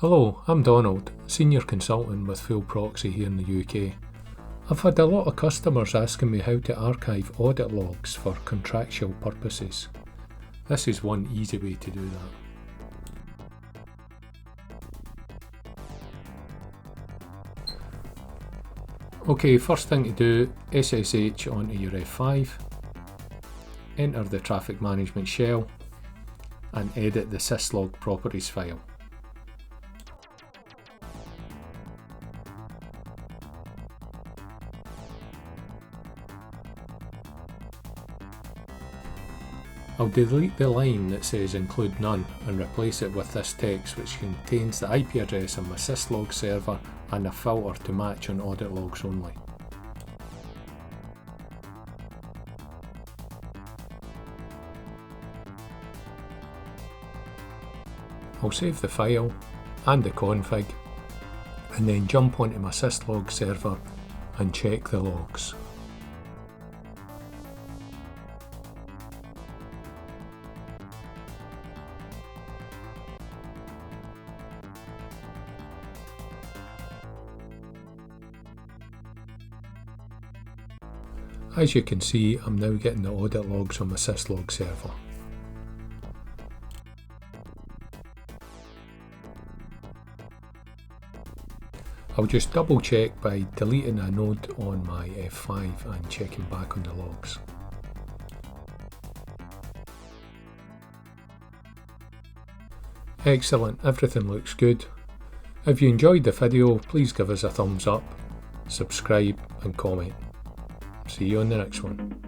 Hello, I'm Donald, Senior Consultant with FullProxy here in the UK. I've had a lot of customers asking me how to archive audit logs for contractual purposes. This is one easy way to do that. Okay, first thing to do, SSH onto your F5, enter the traffic management shell and edit the syslog properties file. I'll delete the line that says include none and replace it with this text which contains the IP address of my syslog server and a filter to match on audit logs only. I'll save the file and the config and then jump onto my syslog server and check the logs. As you can see, I'm now getting the audit logs on my syslog server. I'll just double check by deleting a node on my F5 and checking back on the logs. Excellent, everything looks good. If you enjoyed the video, please give us a thumbs up, subscribe and comment. See you on the next one.